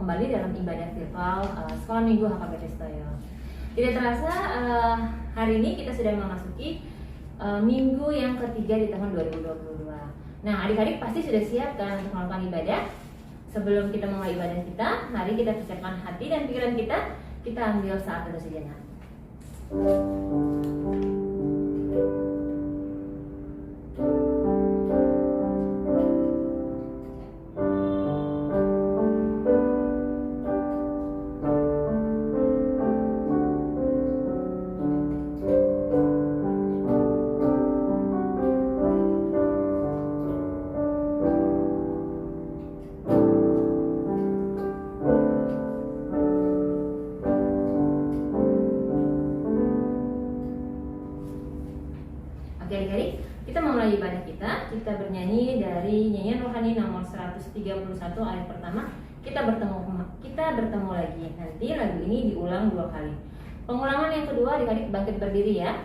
kembali dalam ibadah virtual Sekolah Minggu HKBP Stoyo. Tidak terasa hari ini kita sudah memasuki minggu yang ketiga di tahun 2022. Nah, adik-adik pasti sudah siap kan untuk melakukan ibadah? Sebelum kita memulai ibadah kita, mari kita persiapkan hati dan pikiran kita. Kita ambil saat teduh sejenak. Oke adik-adik, kita memulai ibadah kita bernyanyi dari nyanyian rohani nomor 131 ayat pertama. Kita bertemu lagi. Nanti lagu ini diulang 2 kali. Pengulangan yang kedua, adik-adik bangkit berdiri ya.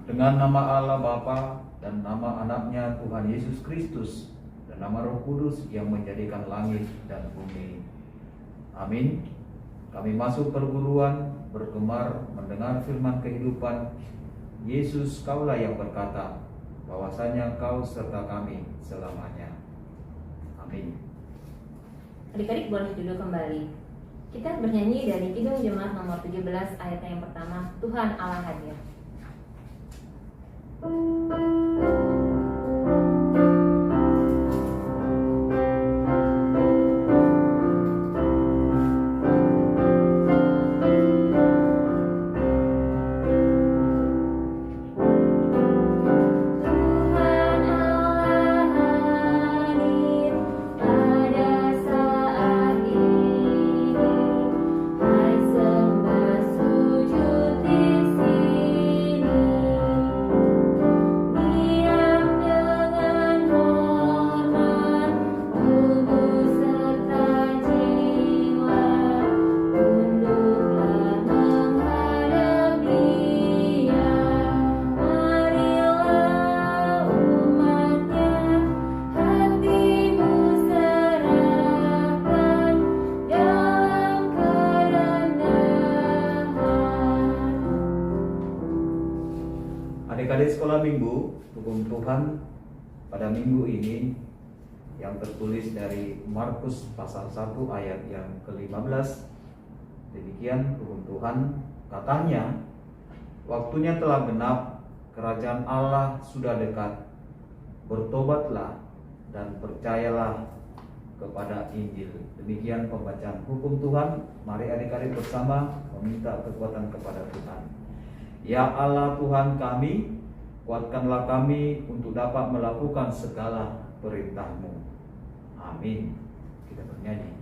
Dengan nama Allah Bapa dan nama anaknya Tuhan Yesus Kristus dan nama Roh Kudus yang menjadikan langit dan bumi. Amin. Kami masuk perguruan, bergemar mendengar firman kehidupan. Yesus, Kaulah yang berkata, bahwasanya Kau serta kami selamanya. Amin. Adik-adik boleh duduk kembali. Kita bernyanyi dari Kidung Jemaat nomor 17 ayat yang pertama, Tuhan Allah hadir. Hai sembah sujud di sini. Adik-adik sekolah minggu, hukum Tuhan pada minggu ini yang tertulis dari Markus pasal 1 ayat yang ke-15. Demikian hukum Tuhan, katanya, waktunya telah genap, kerajaan Allah sudah dekat. Bertobatlah dan percayalah kepada Injil. Demikian pembacaan hukum Tuhan. Mari adik-adik bersama meminta kekuatan kepada Tuhan. Ya Allah Tuhan kami, kuatkanlah kami untuk dapat melakukan segala perintah-Mu. Amin. Kita bernyanyi.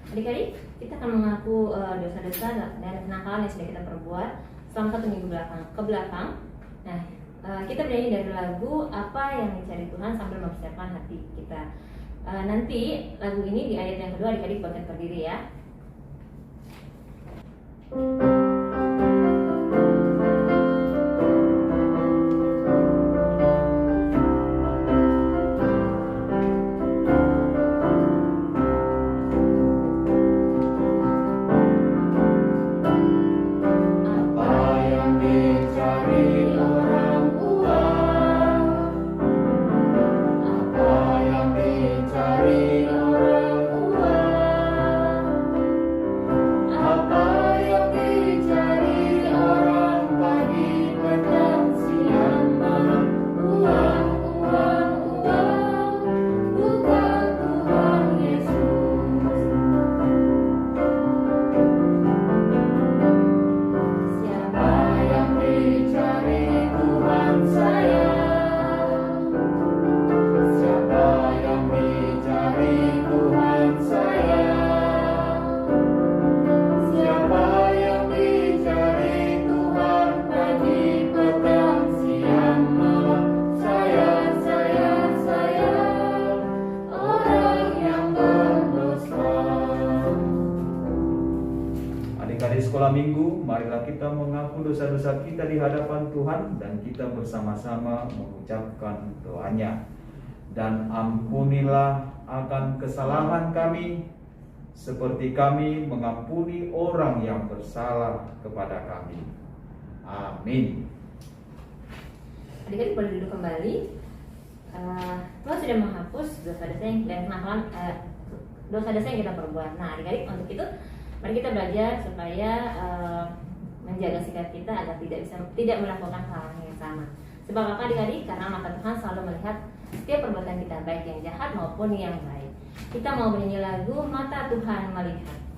Adik-adik, kita akan mengaku dosa-dosa dan kenakalan yang sudah kita perbuat selama 1 minggu ke belakang. Nah, kita bernyanyi dari lagu Apa Yang Dicari Tuhan sambil mempersiapkan hati kita. Nanti lagu ini di ayat yang kedua adik-adik bangkit berdiri ya. Sekolah minggu, marilah kita mengaku dosa-dosa kita di hadapan Tuhan dan kita bersama-sama mengucapkan doanya. Dan ampunilah akan kesalahan kami, seperti kami mengampuni orang yang bersalah kepada kami. Amin. Adik-adik boleh duduk kembali. Tuhan sudah menghapus dosa-dosa dan kenakalan dosa-dosa yang kita perbuat. Nah, adik-adik, untuk itu mari kita belajar supaya menjaga sikap kita agar tidak melakukan hal yang sama. Sebab apa adik-adik? Karena mata Tuhan selalu melihat setiap perbuatan kita, baik yang jahat maupun yang baik. Kita mau bernyanyi lagu Mata Tuhan Melihat.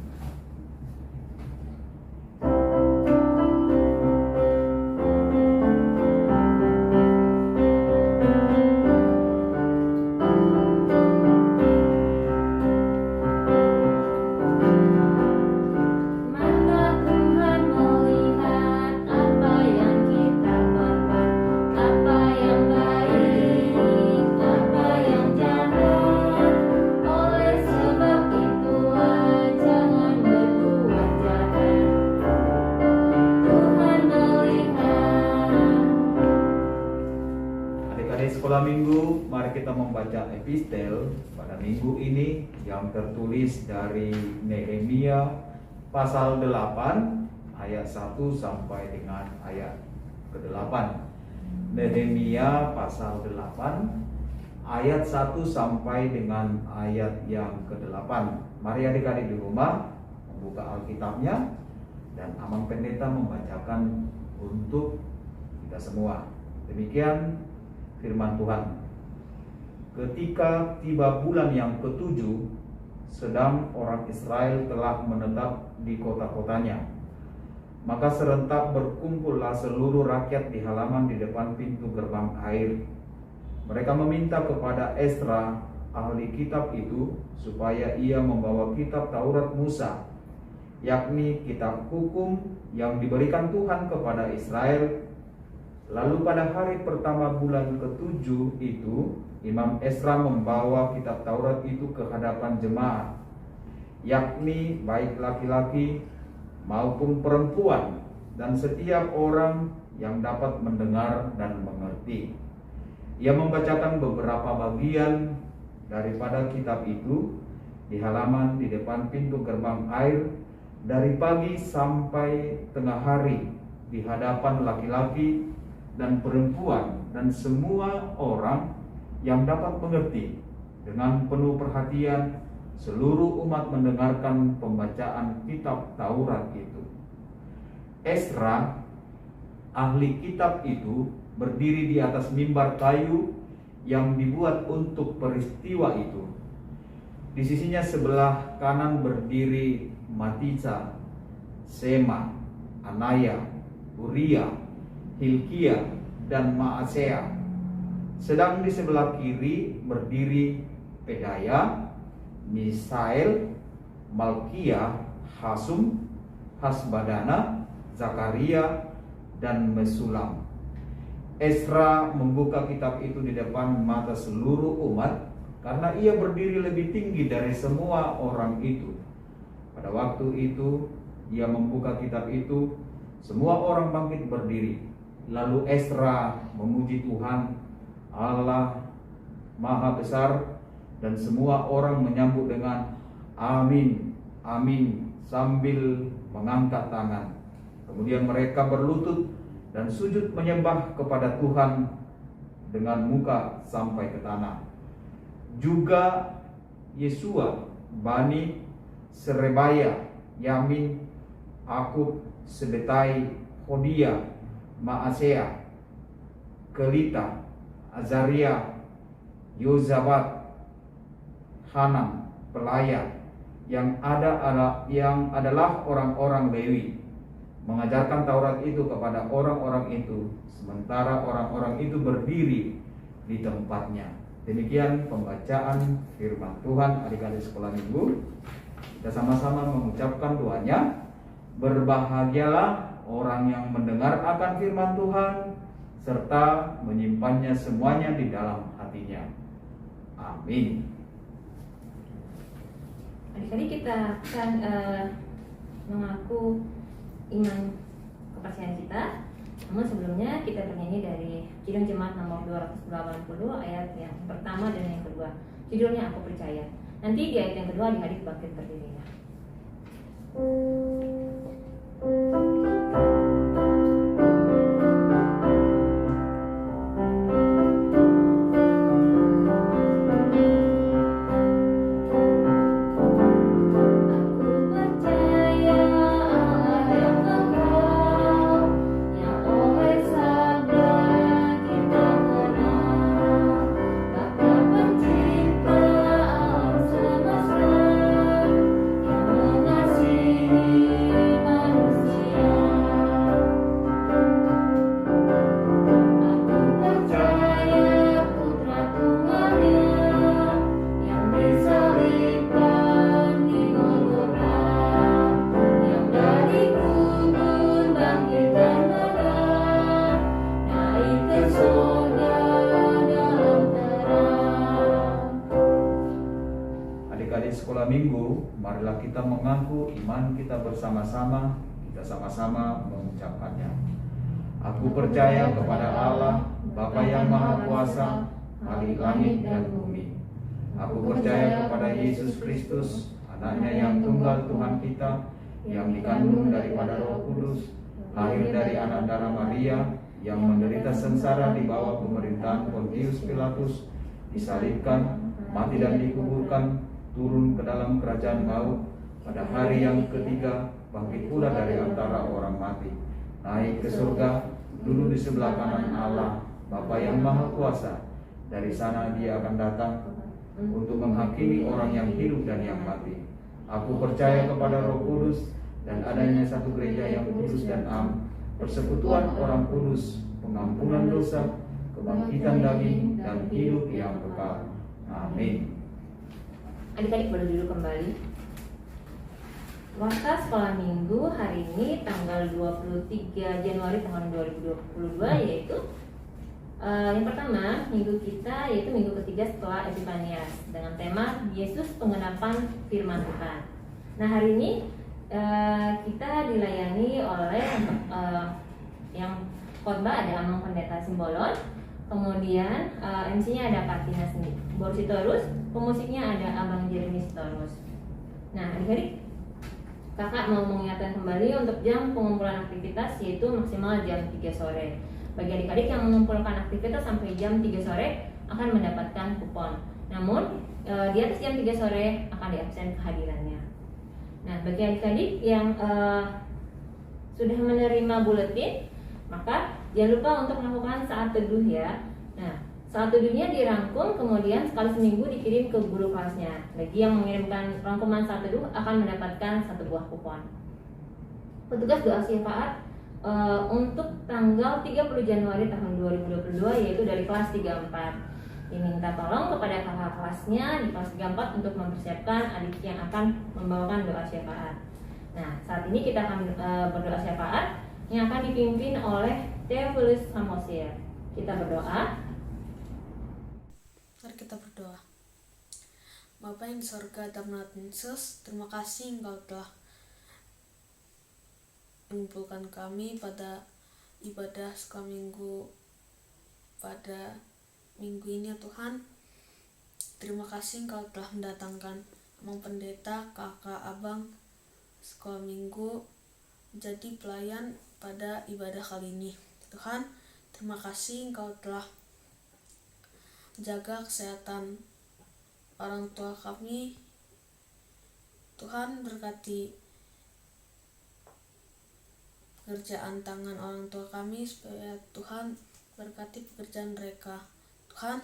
Sekolah minggu, mari kita membaca epistel pada minggu ini yang tertulis dari Nehemia pasal 8 ayat 1 sampai dengan ayat ke-8. Nehemia pasal 8 ayat 1 sampai dengan ayat yang ke-8. Mari adik-adik di rumah membuka Alkitabnya dan Amang Pendeta membacakan untuk kita semua. Demikian firman Tuhan. Ketika tiba bulan yang ke-7, sedang orang Israel telah menetap di kota-kotanya, maka serentak berkumpullah seluruh rakyat di halaman di depan pintu gerbang air. Mereka meminta kepada Esra, ahli kitab itu, supaya ia membawa kitab Taurat Musa, yakni kitab hukum yang diberikan Tuhan kepada Israel. Lalu pada hari pertama bulan ke-7 itu, Imam Esra membawa kitab Taurat itu ke hadapan jemaat, yakni baik laki-laki maupun perempuan, dan setiap orang yang dapat mendengar dan mengerti. Ia membacakan beberapa bagian daripada kitab itu di halaman di depan pintu gerbang air dari pagi sampai tengah hari di hadapan laki-laki dan perempuan dan semua orang yang dapat mengerti. Dengan penuh perhatian seluruh umat mendengarkan pembacaan kitab Taurat itu. Ezra, ahli kitab itu, berdiri di atas mimbar kayu yang dibuat untuk peristiwa itu. Di sisinya sebelah kanan berdiri Matitha, Sema, Anaya, Uria, Hilkia, dan Maasea. Sedang di sebelah kiri berdiri Pedaya, Misael, Malkia, Hasum, Hasbadana, Zakaria, dan Mesulam. Ezra membuka kitab itu di depan mata seluruh umat karena ia berdiri lebih tinggi dari semua orang itu. Pada waktu itu ia membuka kitab itu, semua orang bangkit berdiri. Lalu Ezra memuji Tuhan Allah Maha Besar, dan semua orang menyambut dengan amin, amin sambil mengangkat tangan. Kemudian mereka berlutut dan sujud menyembah kepada Tuhan dengan muka sampai ke tanah. Juga Yesua, Bani, Serebaya, Yamin, Akub, Sebetai, Hodia, Maasea, Kelita, Azaria, Yozabat, Hanan, pelayan yang adalah orang-orang Lewi, mengajarkan Taurat itu kepada orang-orang itu, sementara orang-orang itu berdiri di tempatnya. Demikian pembacaan firman Tuhan. Adik-adik sekolah minggu, kita sama-sama mengucapkan doanya. Berbahagialah orang yang mendengar akan firman Tuhan serta menyimpannya semuanya di dalam hatinya. Amin. Adik-adik, kita akan mengaku iman kepercayaan kita. Namun sebelumnya kita bernyanyi dari Kidung Jemaat nomor 280 ayat yang pertama dan yang kedua. Judulnya Aku Percaya. Nanti di ayat yang kedua adik-adik bangkit berdiri ya. Sekolah minggu, marilah kita mengaku iman kita bersama-sama. Kita sama-sama mengucapkannya. Aku percaya kepada Allah, Bapa yang Maha Kuasa, Khalik langit dan bumi. Aku percaya kepada Yesus Kristus, anaknya yang tunggal Tuhan kita, yang dikandung daripada Roh Kudus, lahir dari anak darah Maria, yang menderita sengsara di bawah pemerintahan Pontius Pilatus, disalibkan, mati dan dikuburkan, turun ke dalam kerajaan maut, pada hari yang ketiga bangkit pula dari antara orang mati, naik ke surga, duduk di sebelah kanan Allah Bapa yang Maha Kuasa. Dari sana Dia akan datang untuk menghakimi orang yang hidup dan yang mati. Aku percaya kepada Roh Kudus dan adanya satu gereja yang kudus dan am, persekutuan orang kudus, pengampunan dosa, kebangkitan daging, dan hidup yang kekal. Amin. Adik-adik boleh duduk kembali. Warta sekolah minggu hari ini tanggal 23 Januari tahun 2022 yaitu yang pertama minggu kita yaitu minggu ketiga setelah Epifanias dengan tema Yesus Pengenapan Firman Tuhan. Nah hari ini kita dilayani oleh yang khotbah ada Amang Pendeta Simbolon, kemudian MC-nya ada Kartina Borsitorus, pemusiknya ada Abang Jeremy Sitorus. Nah adik-adik, kakak mau mengingatkan kembali untuk jam pengumpulan aktivitas yaitu maksimal jam 3 sore. Bagi adik-adik yang mengumpulkan aktivitas sampai jam 3 sore akan mendapatkan kupon. Namun di atas jam 3 sore akan diabsen kehadirannya. Nah, bagi adik-adik yang sudah menerima buletin, maka jangan lupa untuk melakukan saat teduh ya. Nah, saat teduhnya dirangkum kemudian sekali seminggu dikirim ke guru kelasnya. Bagi yang mengirimkan rangkuman saat teduh akan mendapatkan 1 buah kupon. Petugas doa syafaat untuk tanggal 30 Januari tahun 2022 yaitu dari kelas 34. Diminta tolong kepada kakak kelasnya di kelas 34 untuk mempersiapkan adik yang akan membawakan doa syafaat. Nah, saat ini kita akan berdoa syafaat yang akan dipimpin oleh Theophilus Samosir. Kita berdoa. Mari kita berdoa. Bapa yang di sorga, Tuhan Yesus, terima kasih Engkau telah mengumpulkan kami pada ibadah sekolah minggu pada minggu ini ya Tuhan. Terima kasih Engkau telah mendatangkan Abang Pendeta, kakak, abang sekolah minggu menjadi pelayan pada ibadah kali ini. Tuhan, terima kasih Engkau telah menjaga kesehatan orang tua kami. Tuhan, berkati pekerjaan tangan orang tua kami supaya Tuhan berkati pekerjaan mereka. Tuhan,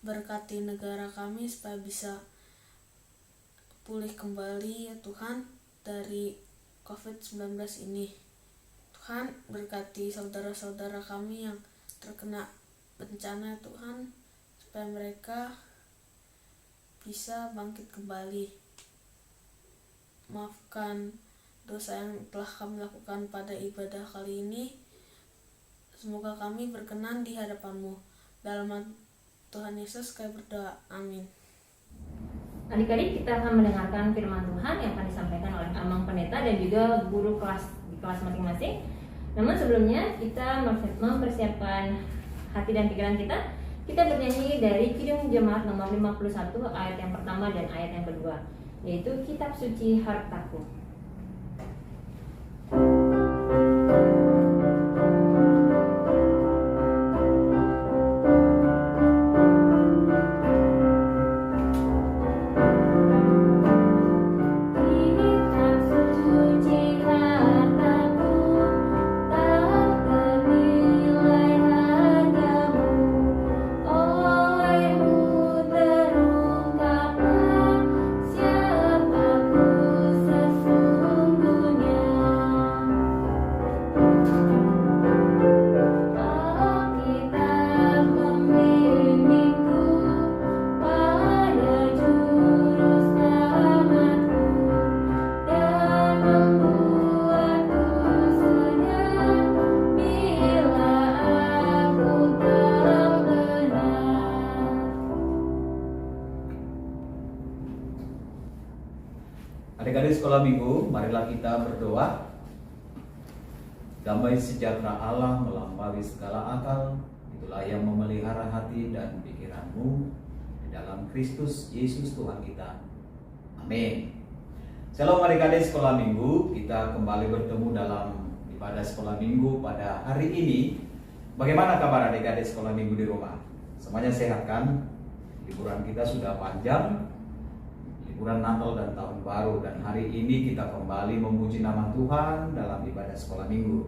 berkati negara kami supaya bisa pulih kembali ya Tuhan dari COVID-19 ini. Tuhan, berkati saudara-saudara kami yang terkena bencana Tuhan, supaya mereka bisa bangkit kembali. Maafkan dosa yang telah kami lakukan pada ibadah kali ini. Semoga kami berkenan di hadapan-Mu. Dalam Tuhan Yesus kami berdoa. Amin. Adik-adik, kita akan mendengarkan firman Tuhan yang akan disampaikan oleh Amang Pendeta dan juga guru kelas di kelas masing-masing. Namun sebelumnya kita mempersiapkan hati dan pikiran kita bernyanyi dari Kidung Jemaat nomor 51 ayat yang pertama dan ayat yang kedua, yaitu Kitab Suci Hartaku. Adik-adik sekolah minggu, marilah kita berdoa. Damai sejahtera Allah melampaui segala akal, itulah yang memelihara hati dan pikiranmu di dalam Kristus Yesus Tuhan kita. Amin. Shalom adik-adik sekolah minggu, kita kembali bertemu dalam ibadah sekolah minggu pada hari ini. Bagaimana kabar adik-adik sekolah minggu di rumah? Semuanya sehat kan? Liburan kita sudah panjang, liburan Natal dan Tahun Baru, dan hari ini kita kembali memuji nama Tuhan dalam ibadah sekolah minggu.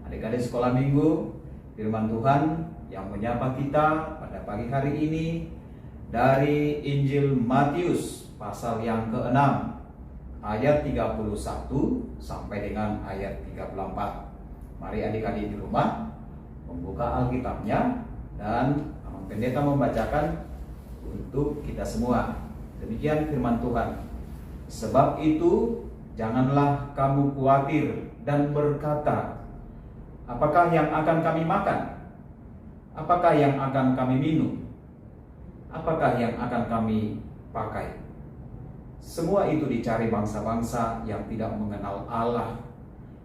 Adik-adik sekolah minggu, firman Tuhan yang menyapa kita pada pagi hari ini dari Injil Matius pasal yang ke-6 ayat 31 sampai dengan ayat 34. Mari adik-adik di rumah membuka Alkitabnya dan Amang Pendeta membacakan untuk kita semua. Demikian firman Tuhan. Sebab itu janganlah kamu khawatir dan berkata, apakah yang akan kami makan? Apakah yang akan kami minum? Apakah yang akan kami pakai? Semua itu dicari bangsa-bangsa yang tidak mengenal Allah.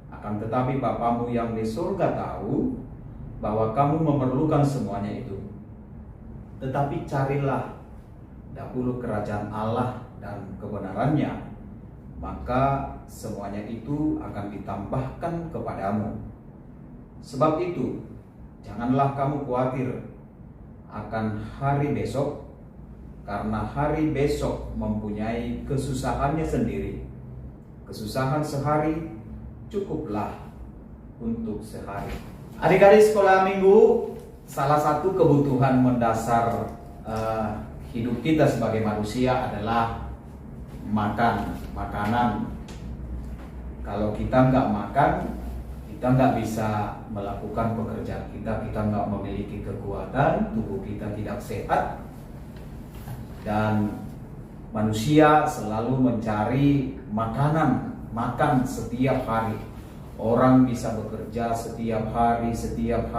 Akan tetapi Bapamu yang di surga tahu bahwa kamu memerlukan semuanya itu. Tetapi carilah dahulu kerajaan Allah dan kebenarannya, maka semuanya itu akan ditambahkan kepadamu. Sebab itu, Janganlah kamu khawatir akan hari besok, karena hari besok mempunyai kesusahannya sendiri. Kesusahan sehari cukuplah untuk sehari. Adik-adik sekolah minggu, salah satu kebutuhan mendasar hidup kita sebagai manusia adalah makanan. Kalau kita nggak makan, kita nggak bisa melakukan pekerjaan kita nggak memiliki kekuatan, tubuh kita tidak sehat, dan manusia selalu mencari makan setiap hari. Orang bisa bekerja setiap hari, setiap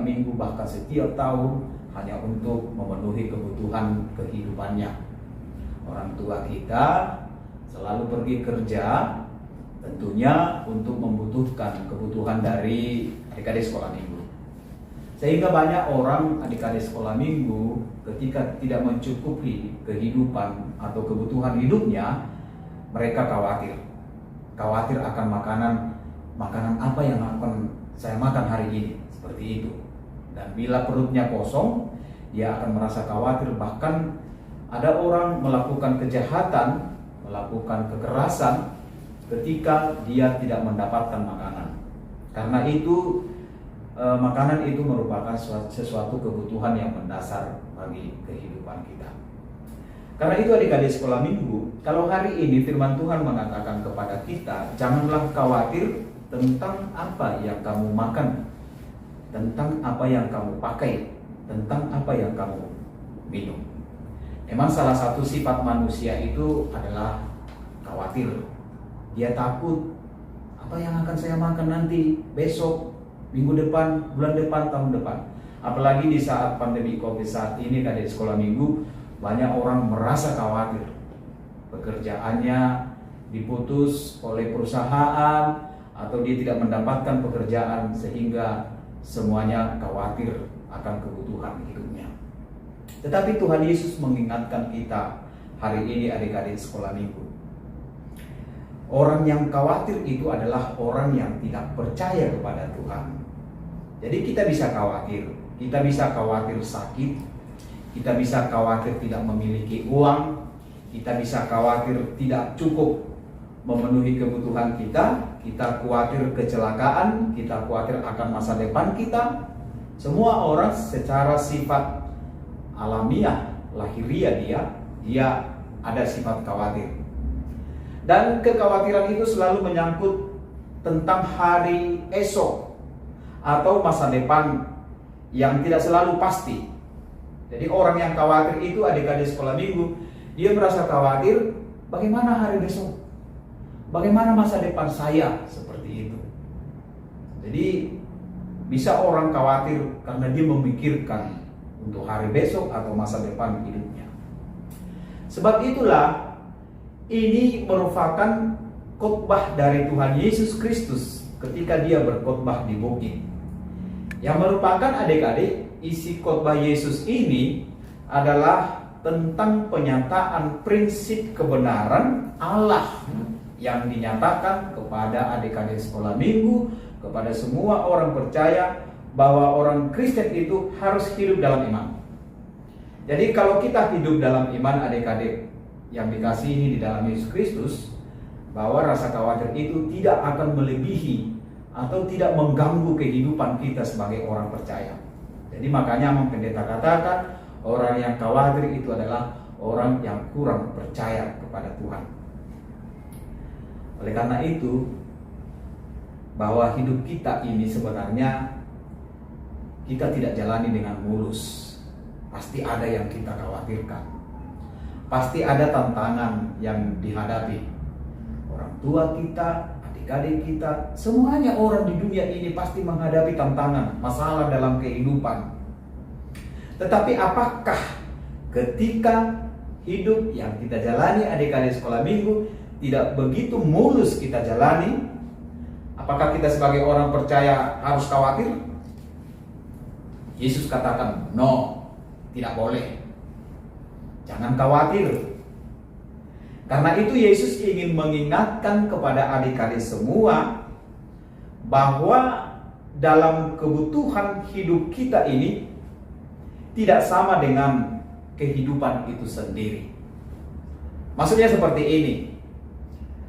minggu, bahkan setiap tahun hanya untuk memenuhi kebutuhan kehidupannya. Orang tua kita selalu pergi kerja, tentunya untuk membutuhkan kebutuhan dari adik-adik sekolah minggu. Sehingga banyak orang adik-adik sekolah minggu ketika tidak mencukupi kehidupan atau kebutuhan hidupnya, mereka khawatir akan makanan apa yang akan saya makan hari ini, seperti itu. Dan bila perutnya kosong, dia akan merasa khawatir. Bahkan ada orang melakukan kejahatan, melakukan kekerasan ketika dia tidak mendapatkan makanan. Karena itu makanan itu merupakan sesuatu kebutuhan yang mendasar bagi kehidupan kita. Karena itu adik-adik sekolah minggu, kalau hari ini firman Tuhan mengatakan kepada kita, janganlah khawatir tentang apa yang kamu makan, tentang apa yang kamu pakai, tentang apa yang kamu minum. Memang salah satu sifat manusia itu adalah khawatir. Dia takut, apa yang akan saya makan nanti, besok, minggu depan, bulan depan, tahun depan. Apalagi di saat pandemi COVID saat ini, adik sekolah minggu, banyak orang merasa khawatir. Pekerjaannya diputus oleh perusahaan, atau dia tidak mendapatkan pekerjaan, sehingga semuanya khawatir akan kebutuhan hidupnya. Tetapi Tuhan Yesus mengingatkan kita hari ini adik-adik sekolah minggu, orang yang khawatir itu adalah orang yang tidak percaya kepada Tuhan. Jadi kita bisa khawatir sakit, kita bisa khawatir tidak memiliki uang, kita bisa khawatir tidak cukup memenuhi kebutuhan kita khawatir kecelakaan, kita khawatir akan masa depan kita. Semua orang secara sifat alamiah, lahiriah dia ada sifat khawatir. Dan kekhawatiran itu selalu menyangkut tentang hari esok atau masa depan yang tidak selalu pasti. Jadi orang yang khawatir itu adik-adik sekolah minggu, dia merasa khawatir bagaimana hari besok, bagaimana masa depan saya, seperti itu. Jadi bisa orang khawatir karena dia memikirkan untuk hari besok atau masa depan hidupnya. Sebab itulah ini merupakan khotbah dari Tuhan Yesus Kristus ketika dia berkhotbah di bukit. Yang merupakan adik-adik, isi khotbah Yesus ini adalah tentang penyataan prinsip kebenaran Allah yang dinyatakan kepada adik-adik sekolah minggu, kepada semua orang percaya bahwa orang Kristen itu harus hidup dalam iman. Jadi kalau kita hidup dalam iman adik-adik yang dikasihi di dalam Yesus Kristus, bahwa rasa khawatir itu tidak akan melebihi atau tidak mengganggu kehidupan kita sebagai orang percaya. Jadi makanya pendeta katakan orang yang khawatir itu adalah orang yang kurang percaya kepada Tuhan. Oleh karena itu, bahwa hidup kita ini sebenarnya kita tidak jalani dengan mulus. Pasti ada yang kita khawatirkan. Pasti ada tantangan yang dihadapi. Orang tua kita, adik-adik kita, semuanya orang di dunia ini pasti menghadapi tantangan, masalah dalam kehidupan. Tetapi apakah ketika hidup yang kita jalani adik-adik sekolah minggu tidak begitu mulus kita jalani? Apakah kita sebagai orang percaya harus khawatir? Yesus katakan, no, tidak boleh. Jangan khawatir. Karena itu Yesus ingin mengingatkan kepada adik-adik semua bahwa dalam kebutuhan hidup kita ini tidak sama dengan kehidupan itu sendiri. Maksudnya seperti ini,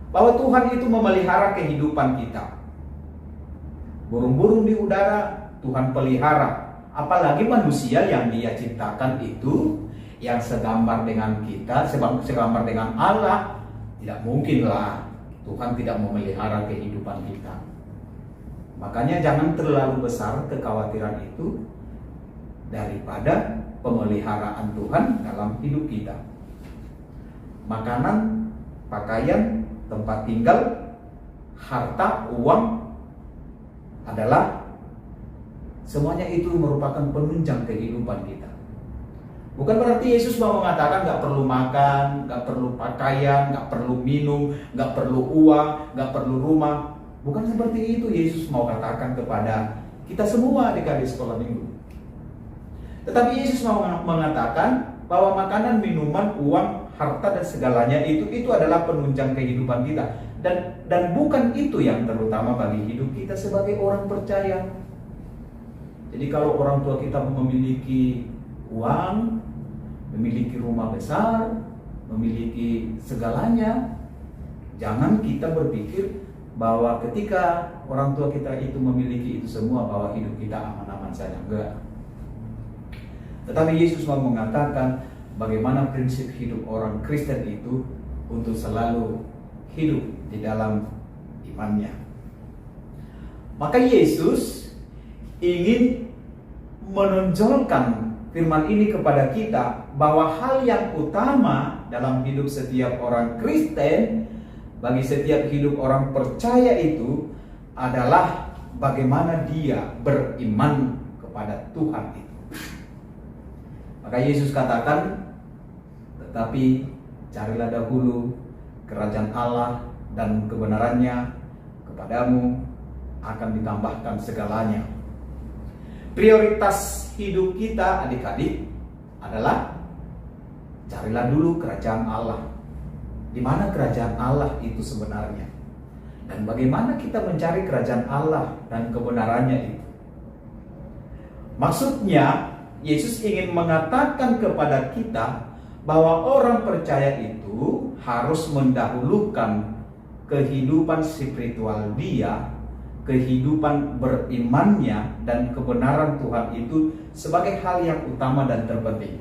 bahwa Tuhan itu memelihara kehidupan kita. Burung-burung di udara Tuhan pelihara, apalagi manusia yang Dia ciptakan itu yang segambar dengan kita, segambar dengan Allah. Tidak mungkinlah Tuhan tidak memelihara kehidupan kita. Makanya jangan terlalu besar kekhawatiran itu daripada pemeliharaan Tuhan dalam hidup kita. Makanan, pakaian, tempat tinggal, harta, uang adalah semuanya itu merupakan penunjang kehidupan kita. Bukan berarti Yesus mau mengatakan gak perlu makan, gak perlu pakaian, gak perlu minum, gak perlu uang, gak perlu rumah. Bukan seperti itu Yesus mau katakan kepada kita semua adik-adik sekolah minggu. Tetapi Yesus mau mengatakan bahwa makanan, minuman, uang, harta dan segalanya itu adalah penunjang kehidupan kita. Dan bukan itu yang terutama bagi hidup kita sebagai orang percaya. Jadi kalau orang tua kita memiliki uang, memiliki rumah besar, memiliki segalanya, jangan kita berpikir bahwa ketika orang tua kita itu memiliki itu semua, bahwa hidup kita aman-aman saja. Enggak. Tetapi Yesus mau mengatakan bagaimana prinsip hidup orang Kristen itu untuk selalu hidup di dalam imannya. Maka Yesus ingin menonjolkan firman ini kepada kita bahwa hal yang utama dalam hidup setiap orang Kristen, bagi setiap hidup orang percaya itu adalah bagaimana dia beriman kepada Tuhan itu. Maka Yesus katakan, tetapi carilah dahulu kerajaan Allah dan kebenarannya, kepadamu akan ditambahkan segalanya. Prioritas hidup kita adik-adik adalah carilah dulu kerajaan Allah. Di mana kerajaan Allah itu sebenarnya? Dan bagaimana kita mencari kerajaan Allah dan kebenarannya itu? Maksudnya, Yesus ingin mengatakan kepada kita bahwa orang percaya itu harus mendahulukan kehidupan spiritual dia, kehidupan berimannya, dan kebenaran Tuhan itu sebagai hal yang utama dan terpenting.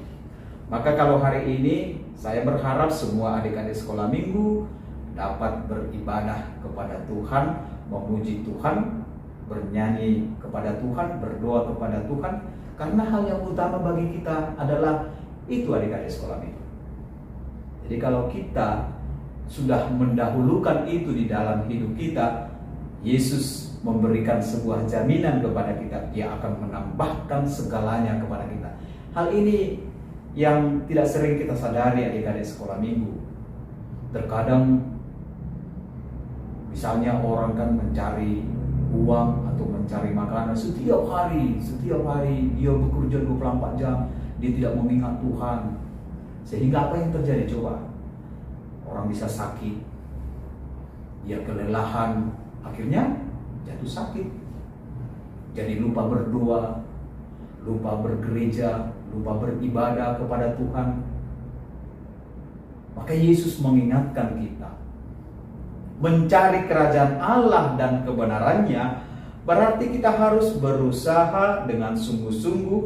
Maka kalau hari ini saya berharap semua adik-adik sekolah minggu dapat beribadah kepada Tuhan, memuji Tuhan, bernyanyi kepada Tuhan, berdoa kepada Tuhan, karena hal yang utama bagi kita adalah itu adik-adik sekolah minggu. Jadi kalau kita sudah mendahulukan itu di dalam hidup kita, Yesus memberikan sebuah jaminan kepada kita, Dia akan menambahkan segalanya kepada kita. Hal ini yang tidak sering kita sadari adik-adik sekolah minggu. Terkadang misalnya orang kan mencari uang atau mencari makanan setiap hari dia bekerja 24 jam, dia tidak mengingat Tuhan. Sehingga apa yang terjadi coba? Orang bisa sakit, dia kelelahan, akhirnya jatuh sakit, jadi lupa berdoa, lupa bergereja, lupa beribadah kepada Tuhan. Maka Yesus mengingatkan kita, mencari kerajaan Allah dan kebenarannya berarti kita harus berusaha dengan sungguh-sungguh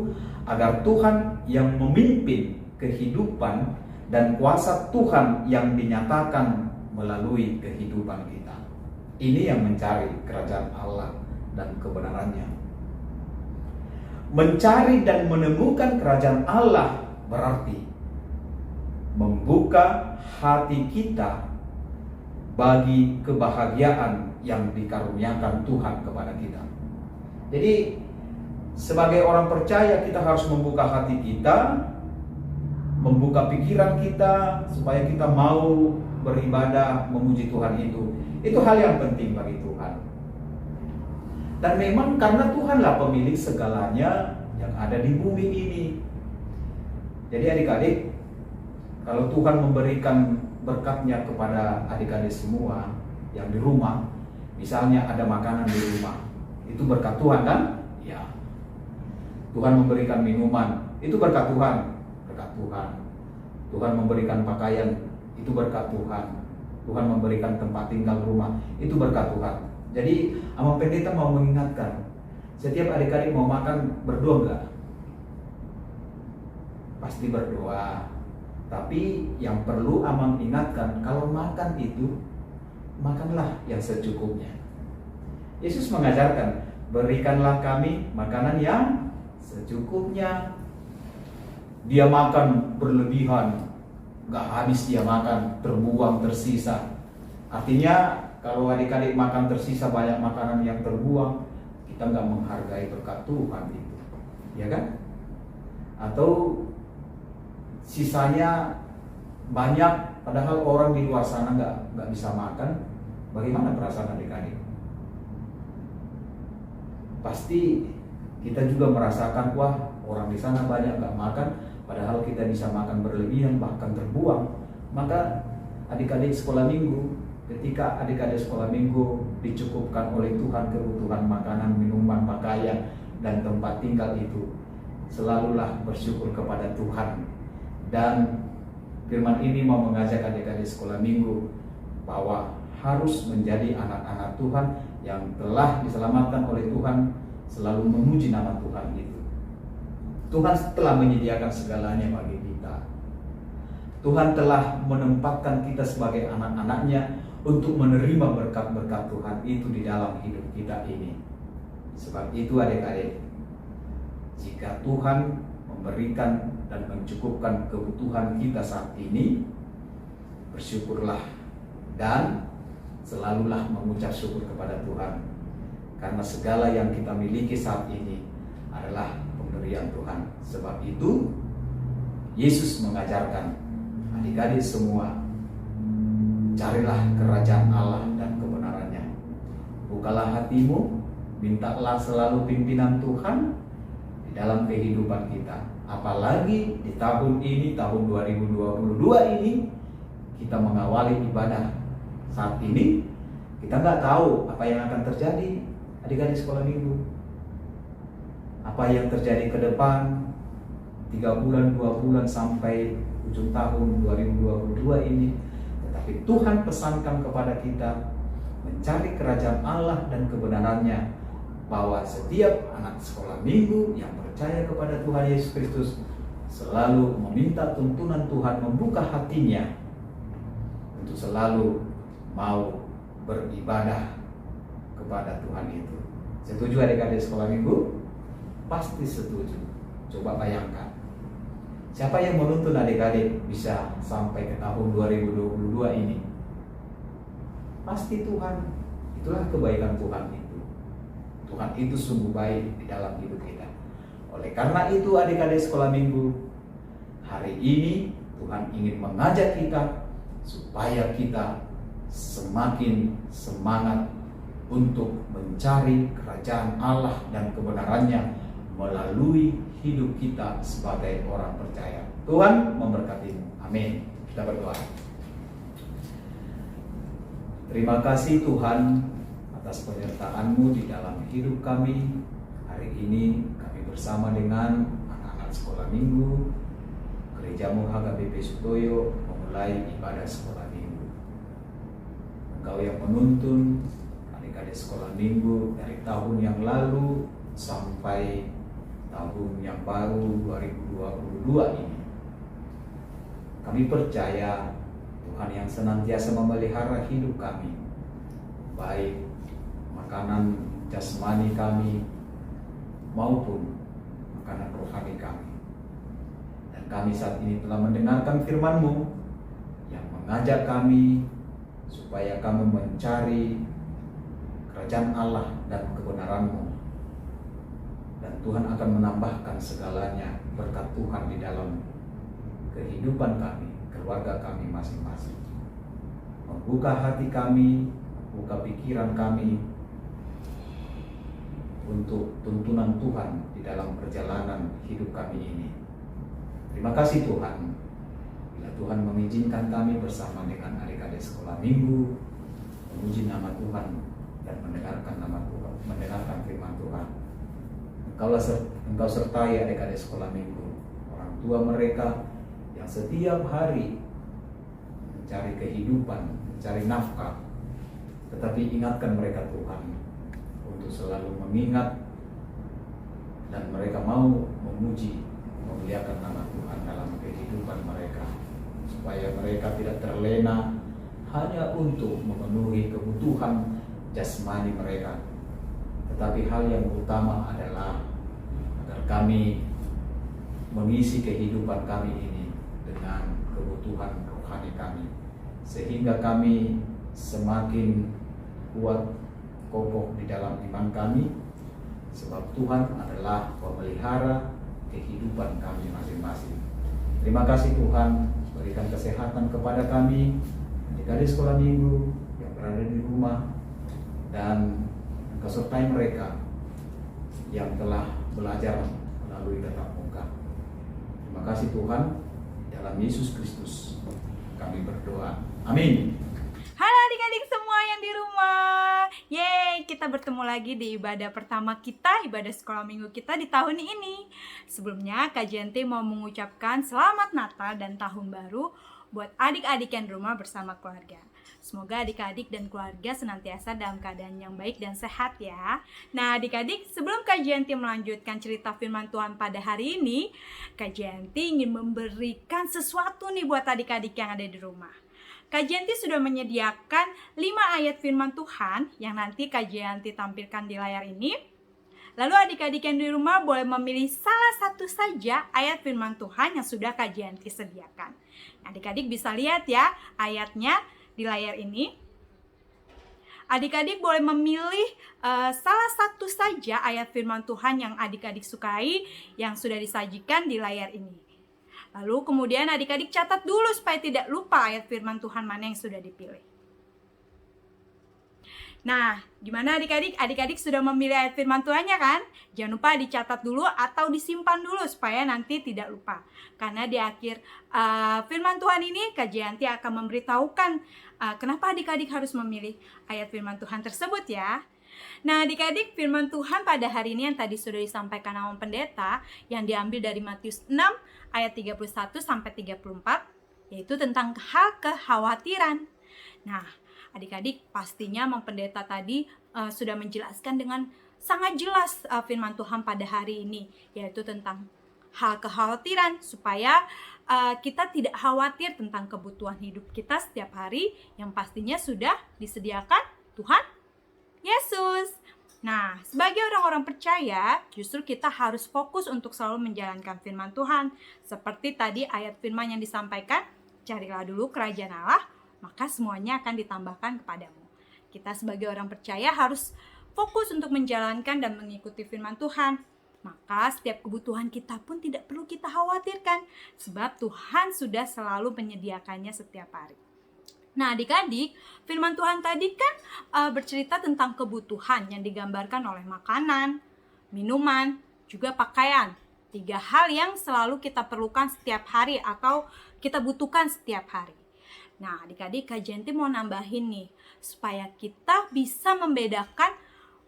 agar Tuhan yang memimpin kehidupan dan kuasa Tuhan yang dinyatakan melalui kehidupan kita. Ini yang mencari kerajaan Allah dan kebenarannya. Mencari dan menemukan kerajaan Allah berarti membuka hati kita bagi kebahagiaan yang dikaruniakan Tuhan kepada kita. Jadi sebagai orang percaya kita harus membuka hati kita, membuka pikiran kita supaya kita mau beribadah, memuji Tuhan itu. Itu hal yang penting bagi Tuhan. Dan memang karena Tuhanlah pemilik segalanya yang ada di bumi ini. Jadi adik-adik, kalau Tuhan memberikan berkatnya kepada adik-adik semua yang di rumah, misalnya ada makanan di rumah, Itu berkat Tuhan kan? Ya. Tuhan memberikan minuman, itu berkat Tuhan. Berkat Tuhan. Tuhan memberikan pakaian, itu berkat Tuhan. Tuhan memberikan tempat tinggal rumah, itu berkat Tuhan. Jadi Amang Pendeta mau mengingatkan, setiap adik-adik mau makan, berdoa enggak? Pasti berdoa. Tapi yang perlu Amang ingatkan, kalau makan itu, makanlah yang secukupnya. Yesus mengajarkan, berikanlah kami makanan yang secukupnya. Dia makan berlebihan, gak habis dia makan, terbuang, tersisa. Artinya kalau adik-adik makan tersisa banyak makanan yang terbuang, kita gak menghargai berkat Tuhan itu, ya kan? Atau sisanya banyak, padahal orang di luar sana gak bisa makan, bagaimana perasaan adik-adik? Pasti kita juga merasakan, wah orang di sana banyak gak makan, padahal kita bisa makan berlebihan bahkan terbuang. Maka adik-adik sekolah minggu, ketika adik-adik sekolah minggu dicukupkan oleh Tuhan kebutuhan makanan, minuman, pakaian, dan tempat tinggal itu, selalulah bersyukur kepada Tuhan. Dan firman ini mau mengajak adik-adik sekolah minggu bahwa harus menjadi anak-anak Tuhan yang telah diselamatkan oleh Tuhan, selalu memuji nama Tuhan itu. Tuhan telah menyediakan segalanya bagi kita. Tuhan telah menempatkan kita sebagai anak-anaknya untuk menerima berkat-berkat Tuhan itu di dalam hidup kita ini. Sebab itu adik-adik, jika Tuhan memberikan dan mencukupkan kebutuhan kita saat ini, bersyukurlah dan selalulah mengucap syukur kepada Tuhan, karena segala yang kita miliki saat ini adalah pemberian Tuhan. Sebab itu Yesus mengajarkan adik-adik semua, carilah kerajaan Allah dan kebenarannya, bukalah hatimu, mintalah selalu pimpinan Tuhan di dalam kehidupan kita. Apalagi di tahun ini, tahun 2022 ini, kita mengawali ibadah saat ini, kita nggak tahu apa yang akan terjadi adik-adik sekolah minggu. Apa yang terjadi ke depan 3 bulan, 2 bulan sampai ujung tahun 2022 ini. Tetapi Tuhan pesankan kepada kita mencari kerajaan Allah dan kebenarannya, bahwa setiap anak sekolah minggu yang percaya kepada Tuhan Yesus Kristus selalu meminta tuntunan Tuhan, membuka hatinya untuk selalu mau beribadah kepada Tuhan itu. Setuju adik-adik sekolah minggu? Pasti setuju. Coba bayangkan, siapa yang menuntun adik-adik bisa sampai ke tahun 2022 ini? Pasti Tuhan. Itulah kebaikan Tuhan itu. Tuhan itu sungguh baik di dalam hidup kita. Oleh karena itu adik-adik sekolah minggu, hari ini Tuhan ingin mengajak kita supaya kita semakin semangat untuk mencari kerajaan Allah dan kebenarannya melalui hidup kita sebagai orang percaya. Tuhan memberkatimu. Amin. Kita berdoa. Terima kasih Tuhan atas penyertaan-Mu di dalam hidup kami. Hari ini kami bersama dengan anak-anak sekolah minggu Gerejamu HKBP Sutoyo memulai ibadah sekolah minggu. Engkau yang menuntun adik-adik sekolah minggu dari tahun yang lalu sampai tahun yang baru 2022 ini. Kami percaya Tuhan yang senantiasa memelihara hidup kami, baik makanan jasmani kami maupun makanan rohani kami. Dan kami saat ini telah mendengarkan firman-Mu yang mengajak kami supaya kami mencari kerajaan Allah dan kebenaran-Mu. Dan Tuhan akan menambahkan segalanya berkat Tuhan di dalam kehidupan kami, keluarga kami masing-masing. Membuka hati kami, membuka pikiran kami untuk tuntunan Tuhan di dalam perjalanan hidup kami ini. Terima kasih Tuhan, bila Tuhan mengizinkan kami bersama dengan adik-adik sekolah minggu memuji nama Tuhan dan mendengarkan nama Tuhan, mendengarkan firman Tuhan. Engkau sertai adik-adik sekolah minggu, orang tua mereka yang setiap hari mencari kehidupan, mencari nafkah. Tetapi ingatkan mereka Tuhan untuk selalu mengingat dan mereka mau memuji, memuliakan nama Tuhan dalam kehidupan mereka, supaya mereka tidak terlena hanya untuk memenuhi kebutuhan jasmani mereka, tetapi hal yang utama adalah agar kami mengisi kehidupan kami ini dengan kebutuhan rohani kami, sehingga kami semakin kuat, kokoh di dalam iman kami, sebab Tuhan adalah pemelihara kehidupan kami masing-masing. Terima kasih Tuhan, berikan kesehatan kepada kami, adik-adik sekolah minggu yang berada di rumah, dan Engkau sertai mereka yang telah belajar melalui tatap muka. Terima kasih Tuhan, dalam Yesus Kristus kami berdoa. Amin. Halo adik-adik semua yang di rumah. Yeay, kita bertemu lagi di ibadah pertama kita, ibadah sekolah minggu kita di tahun ini. Sebelumnya Kak Jenti mau mengucapkan selamat Natal dan Tahun Baru buat adik-adik yang di rumah bersama keluarga. Semoga adik-adik dan keluarga senantiasa dalam keadaan yang baik dan sehat ya. Nah adik-adik, sebelum Kak Jenti melanjutkan cerita firman Tuhan pada hari ini, Kak Jenti ingin memberikan sesuatu nih buat adik-adik yang ada di rumah. Kak Jenti sudah menyediakan 5 ayat firman Tuhan yang nanti Kak Jenti tampilkan di layar ini. Lalu adik-adik yang di rumah boleh memilih salah satu saja ayat firman Tuhan yang sudah Kak Jenti sediakan. Adik-adik bisa lihat ya ayatnya di layar ini. Adik-adik boleh memilih salah satu saja ayat firman Tuhan yang adik-adik sukai yang sudah disajikan di layar ini. Lalu kemudian adik-adik catat dulu supaya tidak lupa ayat firman Tuhan mana yang sudah dipilih. Nah, gimana adik-adik? Adik-adik sudah memilih ayat firman Tuhannya kan? Jangan lupa dicatat dulu atau disimpan dulu supaya nanti tidak lupa. Karena di akhir firman Tuhan ini Kak Jenti akan memberitahukan kenapa adik-adik harus memilih ayat firman Tuhan tersebut ya. Nah adik-adik, firman Tuhan pada hari ini yang tadi sudah disampaikan sama pendeta yang diambil dari Matius 6 ayat 31 sampai 34, yaitu tentang hal kekhawatiran. Nah adik-adik, pastinya pendeta tadi sudah menjelaskan dengan sangat jelas firman Tuhan pada hari ini, yaitu tentang hal kekhawatiran supaya kita tidak khawatir tentang kebutuhan hidup kita setiap hari yang pastinya sudah disediakan Tuhan Yesus. Nah, sebagai orang-orang percaya, justru kita harus fokus untuk selalu menjalankan firman Tuhan. Seperti tadi ayat firman yang disampaikan, carilah dulu kerajaan Allah, maka semuanya akan ditambahkan kepadamu. Kita sebagai orang percaya harus fokus untuk menjalankan dan mengikuti firman Tuhan. Maka setiap kebutuhan kita pun tidak perlu kita khawatirkan, sebab Tuhan sudah selalu menyediakannya setiap hari. Nah adik-adik, firman Tuhan tadi kan bercerita tentang kebutuhan yang digambarkan oleh makanan, minuman, juga pakaian. 3 hal yang selalu kita perlukan setiap hari atau kita butuhkan setiap hari. Nah adik-adik, Kak Jenti mau nambahin nih, supaya kita bisa membedakan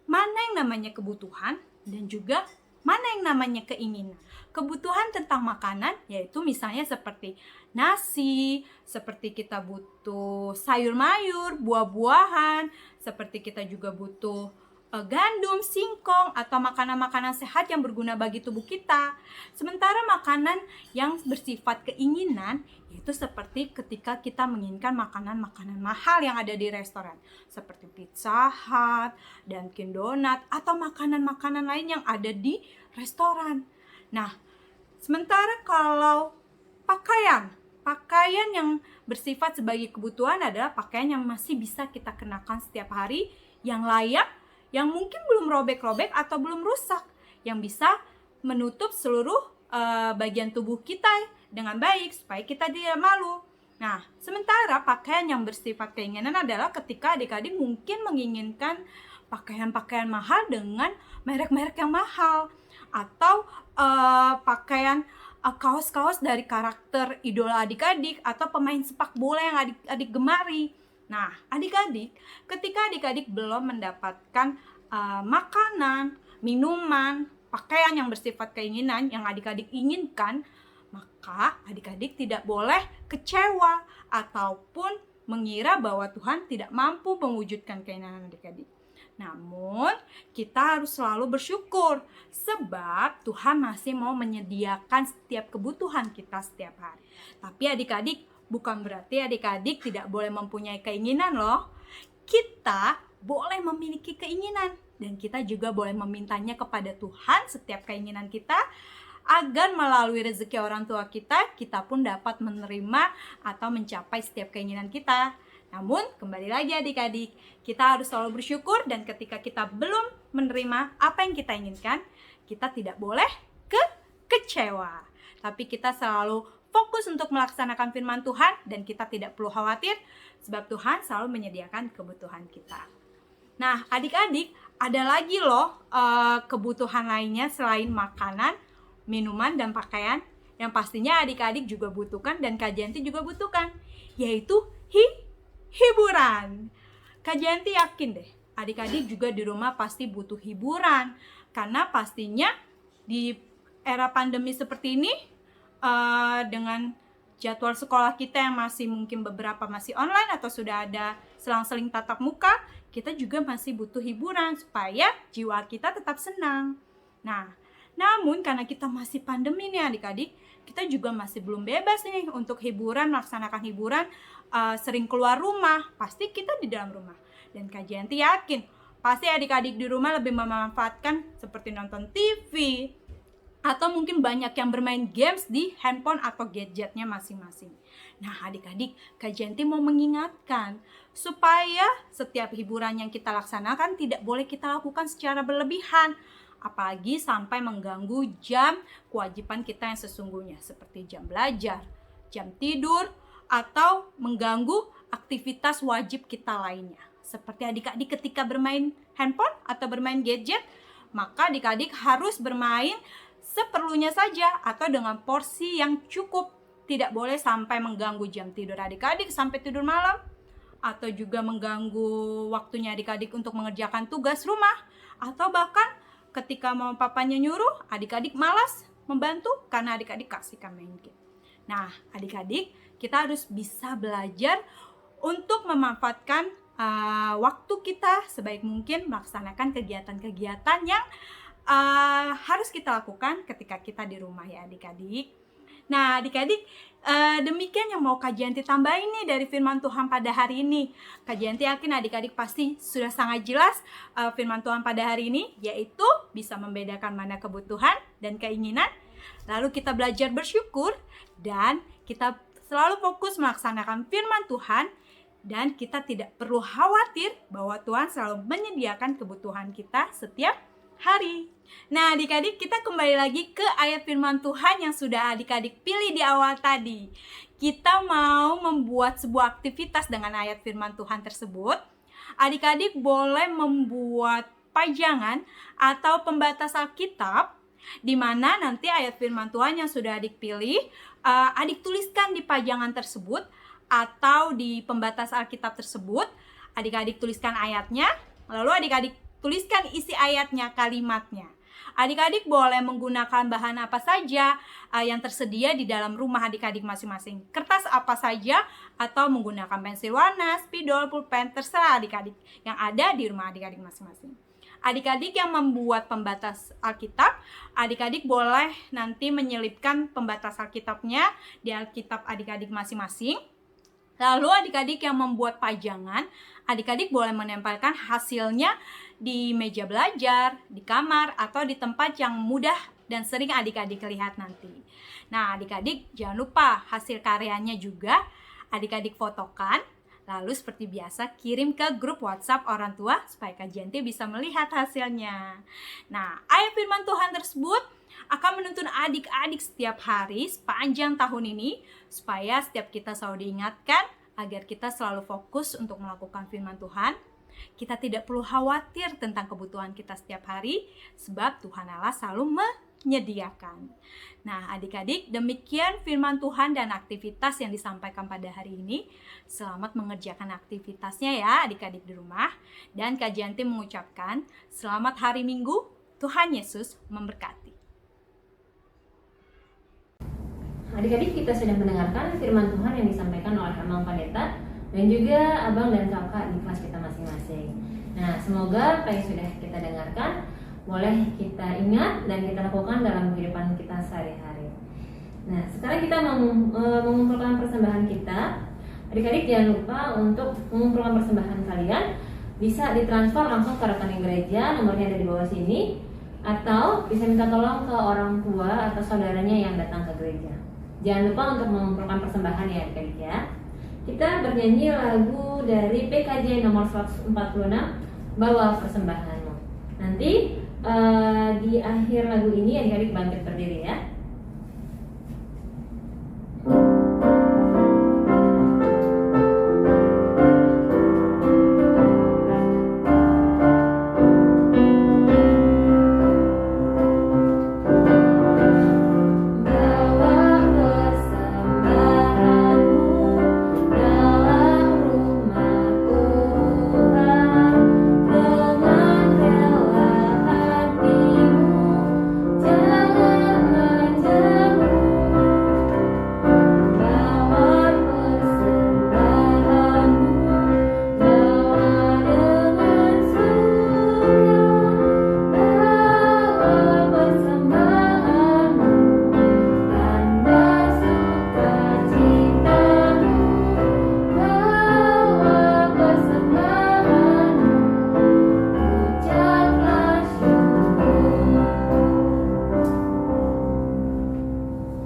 mana yang namanya kebutuhan dan juga mana yang namanya keinginan. Kebutuhan tentang makanan yaitu misalnya seperti nasi, seperti kita butuh sayur mayur, buah-buahan, seperti kita juga butuh gandum, singkong, atau makanan-makanan sehat yang berguna bagi tubuh kita. Sementara makanan yang bersifat keinginan itu seperti ketika kita menginginkan makanan-makanan mahal yang ada di restoran, seperti Pizza Hut, Dunkin Donut, atau makanan-makanan lain yang ada di restoran. Nah, sementara kalau pakaian yang bersifat sebagai kebutuhan adalah pakaian yang masih bisa kita kenakan setiap hari, yang layak, yang mungkin belum robek-robek atau belum rusak, yang bisa menutup seluruh bagian tubuh kita dengan baik supaya kita tidak malu. Nah, sementara pakaian yang bersifat keinginan adalah ketika adik-adik mungkin menginginkan pakaian-pakaian mahal dengan merek-merek yang mahal, atau pakaian kaos-kaos dari karakter idola adik-adik atau pemain sepak bola yang adik-adik gemari. Nah, adik-adik, ketika adik-adik belum mendapatkan makanan, minuman, pakaian yang bersifat keinginan yang adik-adik inginkan, maka adik-adik tidak boleh kecewa ataupun mengira bahwa Tuhan tidak mampu mewujudkan keinginan adik-adik. Namun, kita harus selalu bersyukur sebab Tuhan masih mau menyediakan setiap kebutuhan kita setiap hari. Tapi adik-adik, bukan berarti adik-adik tidak boleh mempunyai keinginan loh. Kita boleh memiliki keinginan dan kita juga boleh memintanya kepada Tuhan setiap keinginan kita, agar melalui rezeki orang tua kita, kita pun dapat menerima atau mencapai setiap keinginan kita. Namun, kembali lagi adik-adik, kita harus selalu bersyukur dan ketika kita belum menerima apa yang kita inginkan, kita tidak boleh kecewa. Tapi kita selalu fokus untuk melaksanakan firman Tuhan dan kita tidak perlu khawatir sebab Tuhan selalu menyediakan kebutuhan kita. Nah, adik-adik, ada lagi loh kebutuhan lainnya selain makanan, minuman, dan pakaian yang pastinya adik-adik juga butuhkan dan Kak Janti juga butuhkan, yaitu hiburan. Kak Janti yakin deh, adik-adik juga di rumah pasti butuh hiburan karena pastinya di era pandemi seperti ini dengan jadwal sekolah kita yang masih mungkin beberapa masih online atau sudah ada selang-seling tatap muka, kita juga masih butuh hiburan supaya jiwa kita tetap senang. Nah, namun karena kita masih pandemi nih adik-adik, kita juga masih belum bebas nih untuk hiburan, melaksanakan hiburan, sering keluar rumah, pasti kita di dalam rumah. Dan Kak Janti yakin, pasti adik-adik di rumah lebih memanfaatkan seperti nonton TV, atau mungkin banyak yang bermain games di handphone atau gadgetnya masing-masing. Nah adik-adik, Kak Janti mau mengingatkan supaya setiap hiburan yang kita laksanakan tidak boleh kita lakukan secara berlebihan, apalagi sampai mengganggu jam kewajiban kita yang sesungguhnya seperti jam belajar, jam tidur, atau mengganggu aktivitas wajib kita lainnya. Seperti adik-adik ketika bermain handphone atau bermain gadget, maka adik-adik harus bermain seperlunya saja atau dengan porsi yang cukup. Tidak boleh sampai mengganggu jam tidur adik-adik sampai tidur malam, atau juga mengganggu waktunya adik-adik untuk mengerjakan tugas rumah, atau bahkan ketika mama papanya nyuruh, adik-adik malas membantu karena adik-adik kasihkan main game. Nah, adik-adik, kita harus bisa belajar untuk memanfaatkan waktu kita sebaik mungkin melaksanakan kegiatan-kegiatan yang harus kita lakukan ketika kita di rumah ya adik-adik. Nah adik-adik, demikian yang mau Kak Janti tambahin nih dari firman Tuhan pada hari ini. Kak Janti yakin adik-adik pasti sudah sangat jelas firman Tuhan pada hari ini, yaitu bisa membedakan mana kebutuhan dan keinginan. Lalu kita belajar bersyukur dan kita selalu fokus melaksanakan firman Tuhan, dan kita tidak perlu khawatir bahwa Tuhan selalu menyediakan kebutuhan kita setiap hari. Nah adik-adik, kita kembali lagi ke ayat firman Tuhan yang sudah adik-adik pilih di awal tadi. Kita mau membuat sebuah aktivitas dengan ayat firman Tuhan tersebut. Adik-adik boleh membuat pajangan atau pembatas Alkitab, di mana nanti ayat firman Tuhan yang sudah adik pilih, adik tuliskan di pajangan tersebut atau di pembatas Alkitab tersebut. Adik-adik tuliskan ayatnya, lalu adik-adik tuliskan isi ayatnya, kalimatnya. Adik-adik boleh menggunakan bahan apa saja yang tersedia di dalam rumah adik-adik masing-masing. Kertas apa saja atau menggunakan pensil warna, spidol, pulpen, terserah adik-adik yang ada di rumah adik-adik masing-masing. Adik-adik yang membuat pembatas Alkitab, adik-adik boleh nanti menyelipkan pembatas Alkitabnya di Alkitab adik-adik masing-masing. Lalu adik-adik yang membuat pajangan, adik-adik boleh menempelkan hasilnya di meja belajar, di kamar, atau di tempat yang mudah dan sering adik-adik lihat nanti. Nah adik-adik jangan lupa hasil karyanya juga adik-adik fotokan, lalu seperti biasa kirim ke grup WhatsApp orang tua supaya Kak Janti bisa melihat hasilnya. Nah ayat firman Tuhan tersebut akan menuntun adik-adik setiap hari sepanjang tahun ini, supaya setiap kita selalu diingatkan agar kita selalu fokus untuk melakukan firman Tuhan. Kita tidak perlu khawatir tentang kebutuhan kita setiap hari, sebab Tuhan Allah selalu menyediakan. Nah, adik-adik, demikian firman Tuhan dan aktivitas yang disampaikan pada hari ini. Selamat mengerjakan aktivitasnya ya adik-adik di rumah. Dan kajian tim mengucapkan, selamat hari Minggu, Tuhan Yesus memberkati. Adik-adik, kita sudah mendengarkan firman Tuhan yang disampaikan oleh Amang Pendeta dan juga abang dan kakak di kelas kita masing-masing. Nah, semoga apa yang sudah kita dengarkan boleh kita ingat dan kita lakukan dalam kehidupan kita sehari-hari. Nah, sekarang kita mengumpulkan persembahan kita. Adik-adik jangan lupa untuk mengumpulkan persembahan kalian bisa ditransfer langsung ke rekening gereja, nomornya ada di bawah sini, atau bisa minta tolong ke orang tua atau saudaranya yang datang ke gereja. Jangan lupa untuk mengumpulkan persembahan ya adik-adik ya. Kita bernyanyi lagu dari PKJ nomor 146, Bawa Persembahanmu. Nanti di akhir lagu ini adik-adik bangkit berdiri ya.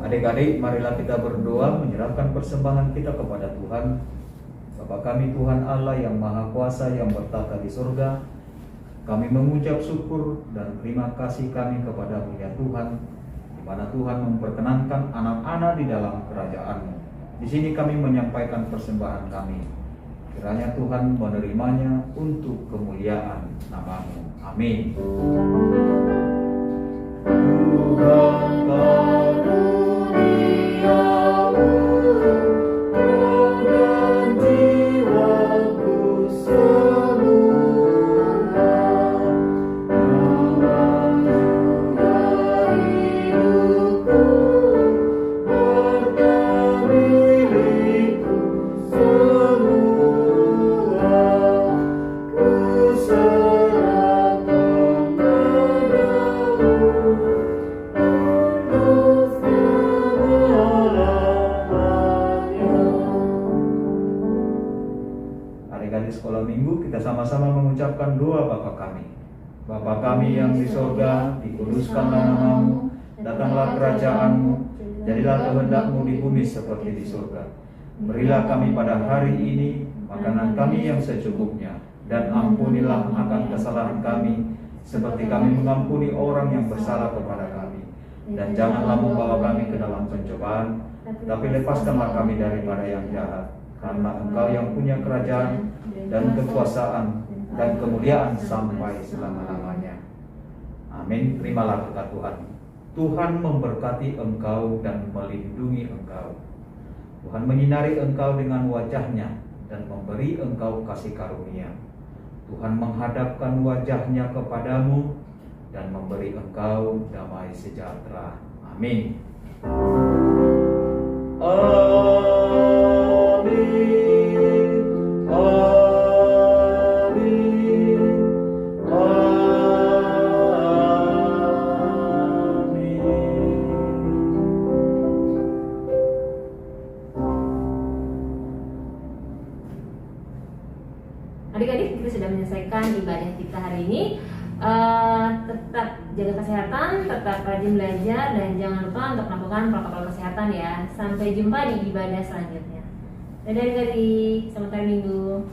Adik-adik, marilah kita berdoa menyerahkan persembahan kita kepada Tuhan. Bapa kami Tuhan Allah yang Maha Kuasa yang bertata di surga, kami mengucap syukur dan terima kasih kami kepada-Mu ya Tuhan, di mana Tuhan memperkenankan anak-anak di dalam kerajaan-Mu. Di sini kami menyampaikan persembahan kami. Kiranya Tuhan menerimanya untuk kemuliaan nama-Mu. Amin. Tuhan sekolah minggu kita sama-sama mengucapkan doa Bapa kami. Bapa kami yang di sorga, dikuduskanlah nama-Mu, datanglah kerajaan-Mu, jadilah kehendak-Mu di bumi seperti di surga. Berilah kami pada hari ini makanan kami yang secukupnya, dan ampunilah akan kesalahan kami, seperti kami mengampuni orang yang bersalah kepada kami. Dan janganlah membawa kami ke dalam pencobaan, tapi lepaskanlah kami daripada yang jahat. Karena Engkau yang punya kerajaan dan kekuasaan dan kemuliaan sampai selama-lamanya. Amin. Terimalah berkat Tuhan. Tuhan memberkati engkau dan melindungi engkau. Tuhan menyinari engkau dengan wajah-Nya dan memberi engkau kasih karunia. Tuhan menghadapkan wajah-Nya kepadamu dan memberi engkau damai sejahtera. Amin. Adik-adik, kita sudah menyelesaikan ibadah kita hari ini. Tetap jaga kesehatan, tetap rajin belajar, dan jangan lupa untuk melakukan protokol kesehatan ya. Sampai jumpa di ibadah selanjutnya. Dadah adik-adik, selamat hari Minggu.